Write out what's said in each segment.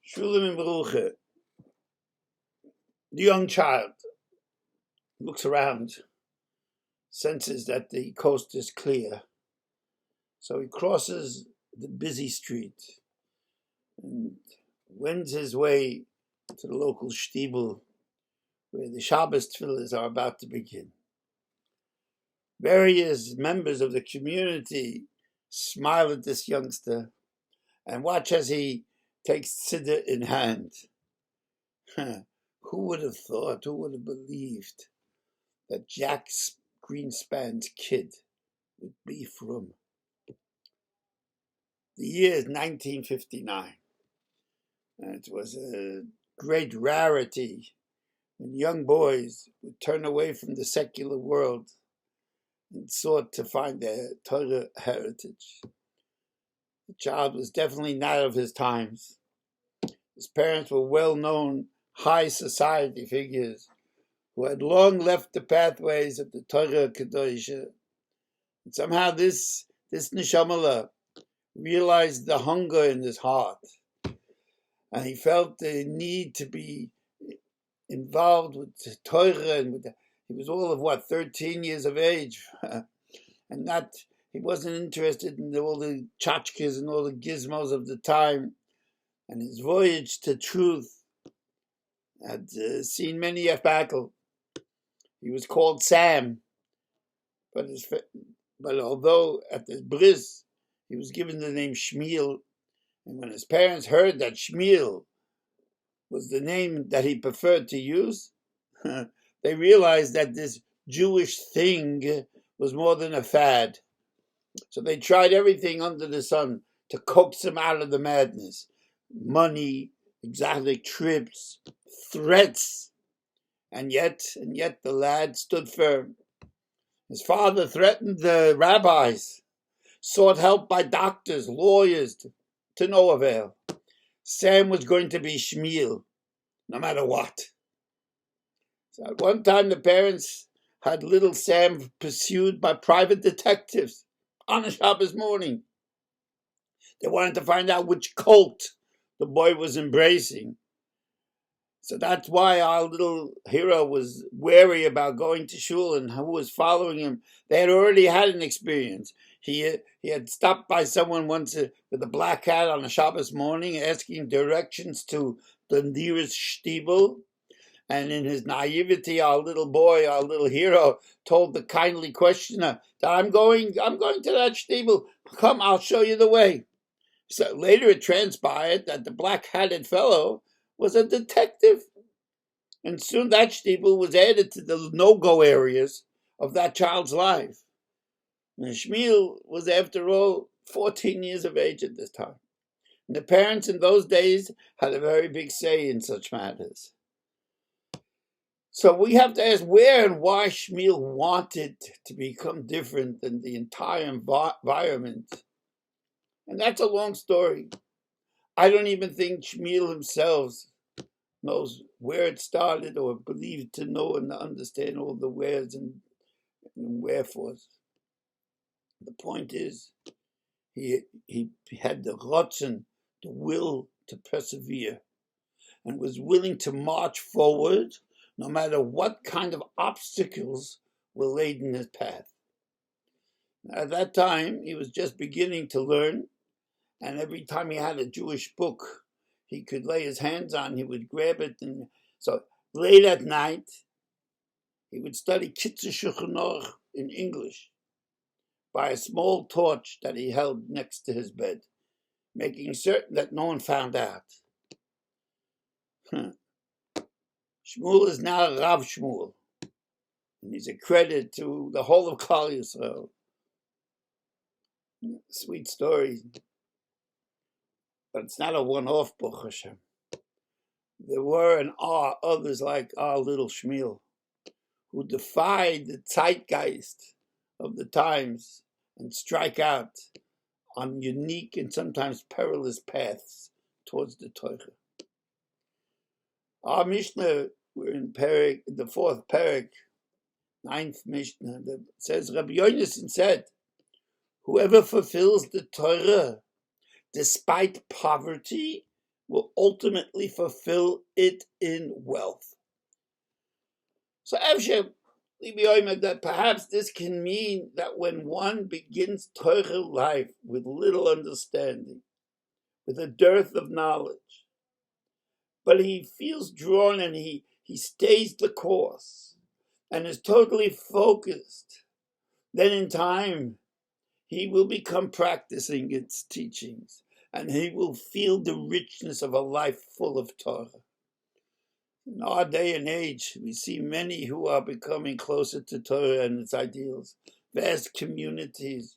Shulim Beruche. The young child looks around, senses that the coast is clear. So he crosses the busy street and wends his way to the local shtibel where the Shabbos tefillahs are about to begin. Various members of the community smile at this youngster and watch as he takes siddur in hand. Who would have thought, who would have believed that Jack Greenspan's kid would be from? The year is 1959. And it was a great rarity when young boys would turn away from the secular world and sought to find their Torah heritage. The child was definitely not of his times. His parents were well-known high society figures who had long left the pathways of the Torah Kadosh. And somehow this neshamala realized the hunger in his heart, and he felt the need to be involved with the Torah. And he was all of 13 years of age, and he wasn't interested in all the tchotchkes and all the gizmos of the time. And his voyage to truth had seen many a battle. He was called Sam, but although at the bris he was given the name Shmuel, and when his parents heard that Shmuel was the name that he preferred to use, they realized that this Jewish thing was more than a fad. So they tried everything under the sun to coax him out of the madness. Money, exotic trips, threats, and yet the lad stood firm. His father threatened the rabbis, sought help by doctors, lawyers, to no avail. Sam was going to be Shmuel, no matter what. So at one time, the parents had little Sam pursued by private detectives on a Shabbos morning. They wanted to find out which cult the boy was embracing. So that's why our little hero was wary about going to shul and who was following him. They had already had an experience. He had stopped by someone once with a black hat on a Shabbos morning asking directions to the nearest shtibel. And in his naivety, our little hero, told the kindly questioner that I'm going to that shtibel. Come, I'll show you the way. So later it transpired that the black-hatted fellow was a detective. And soon that shtibel was added to the no-go areas of that child's life. And Shmuel was, after all, 14 years of age at this time. And the parents in those days had a very big say in such matters. So we have to ask where and why Shmuel wanted to become different than the entire environment. And that's a long story. I don't even think Shmuel himself knows where it started or believed to know and understand all the wheres and wherefores. The point is, he had the rotzen, the will to persevere, and was willing to march forward no matter what kind of obstacles were laid in his path. At that time, he was just beginning to learn, and every time he had a Jewish book he could lay his hands on, he would grab it. And so late at night, he would study Kitzur Shulchan Aruch in English by a small torch that he held next to his bed, making certain that no one found out. Shmuel is now Rav Shmuel, and he's a credit to the whole of Klal Yisrael. Sweet story. But it's not a one-off, Baruch Hashem. There were and are others like our little Shmuel, who defied the zeitgeist of the times and strike out on unique and sometimes perilous paths towards the Torah. Our Mishna, we're in Perek, the fourth Perek, 9th Mishna, that says, Rabbi Yonasan said, whoever fulfills the Torah despite poverty will ultimately fulfill it in wealth. So Evshem, that perhaps this can mean that when one begins Torah life with little understanding, with a dearth of knowledge, but he feels drawn and he stays the course and is totally focused, then in time he will become practicing its teachings and he will feel the richness of a life full of Torah. In our day and age, we see many who are becoming closer to Torah and its ideals. Vast communities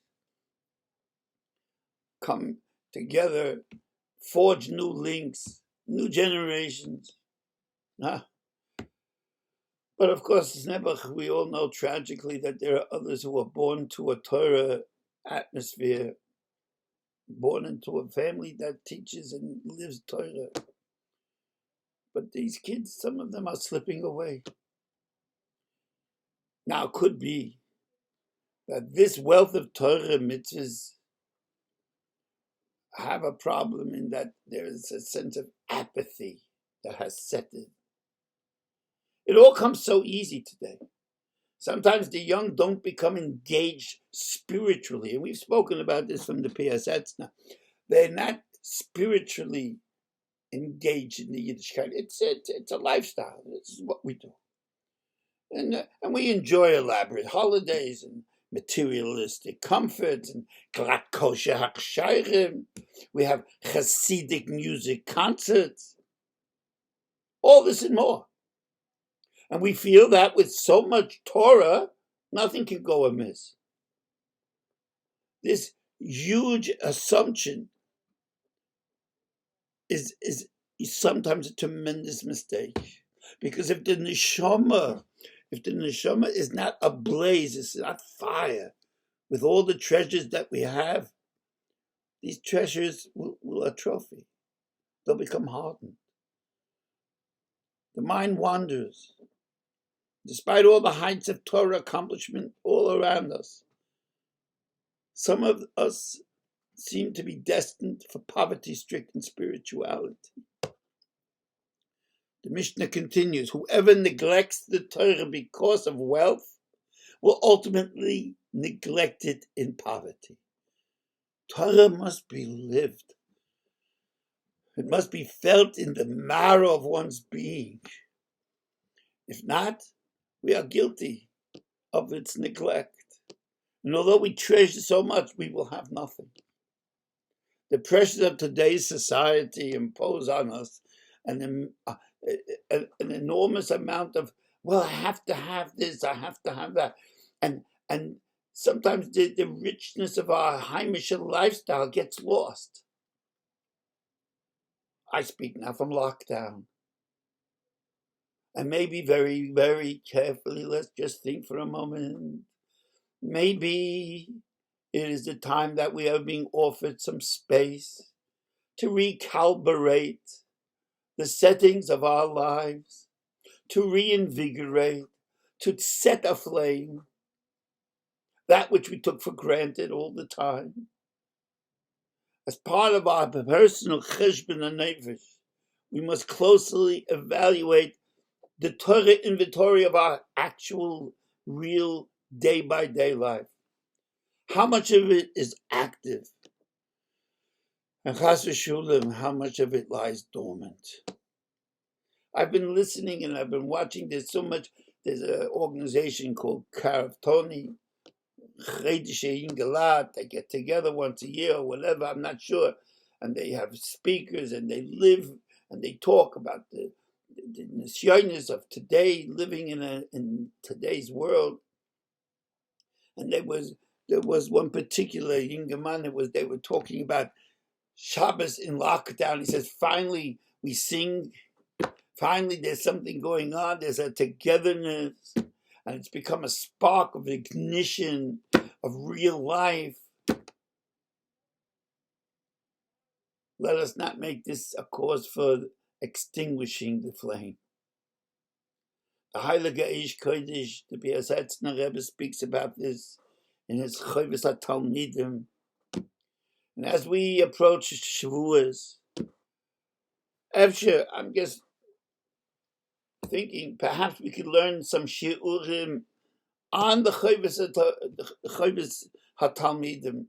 come together, forge new links, new generations. But of course, we all know tragically that there are others who are born to a Torah atmosphere, born into a family that teaches and lives Torah. But these kids, some of them are slipping away. Now, it could be that this wealth of Torah mitzvahs have a problem in that there is a sense of apathy that has set in. It all comes so easy today. Sometimes the young don't become engaged spiritually, and we've spoken about this from the PSS now. They're not spiritually engaged in the Yiddishkeit. It's a lifestyle. This is what we do. And we enjoy elaborate holidays and materialistic comforts and glat kosher hakshayrim. We have Hasidic music concerts. All this and more. And we feel that with so much Torah, nothing can go amiss. This huge assumption is sometimes a tremendous mistake. Because if the neshama is not ablaze, it's not fire, with all the treasures that we have, these treasures will atrophy. They'll become hardened. The mind wanders. Despite all the heights of Torah accomplishment all around us, some of us seem to be destined for poverty-stricken spirituality. The Mishna continues, whoever neglects the Torah because of wealth will ultimately neglect it in poverty. Torah must be lived. It must be felt in the marrow of one's being. If not, we are guilty of its neglect. And although we treasure so much, we will have nothing. The pressures of today's society impose on us an enormous amount of, well, I have to have this, I have to have that. And sometimes the richness of our Heimish lifestyle gets lost. I speak now from lockdown. And maybe very, very carefully, let's just think for a moment. Maybe it is the time that we are being offered some space to recalibrate the settings of our lives, to reinvigorate, to set aflame that which we took for granted all the time. As part of our personal cheshbon nefesh, we must closely evaluate the Torah inventory of our actual, real, day-by-day life. How much of it is active? And chas v'shulim, how much of it lies dormant? I've been listening and I've been watching. There's an organization called Karav they get together once a year or whatever, I'm not sure. And they have speakers and they live and they talk about the nisyonos of today, living in today's world. And there was one particular younger man, they were talking about Shabbos in lockdown. He says, finally we sing, finally there's something going on, there's a togetherness, and it's become a spark of ignition of real life. Let us not make this a cause for extinguishing the flame. The Heilige Aish Kodesh, the PSS Rebbe, speaks about this in his Chovis HaTalmidim. And as we approach Shavuos, After, I'm just thinking perhaps we could learn some shiurim on the Chayvus HaTalmidim.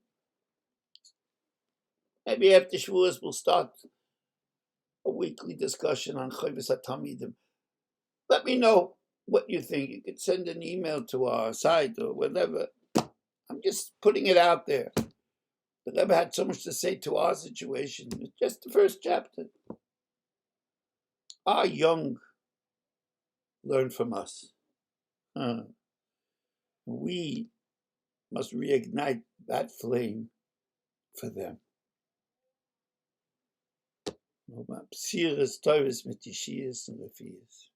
Maybe after Shavuos we'll start a weekly discussion on Chayvus HaTalmidim. Let me know what you think. You could send an email to our site or whatever. I'm just putting it out there. The Rebbe had so much to say to our situation. It's just the first chapter. Our young learn from us. We must reignite that flame for them. Psiris Teures mit Yeshiyas and Refias.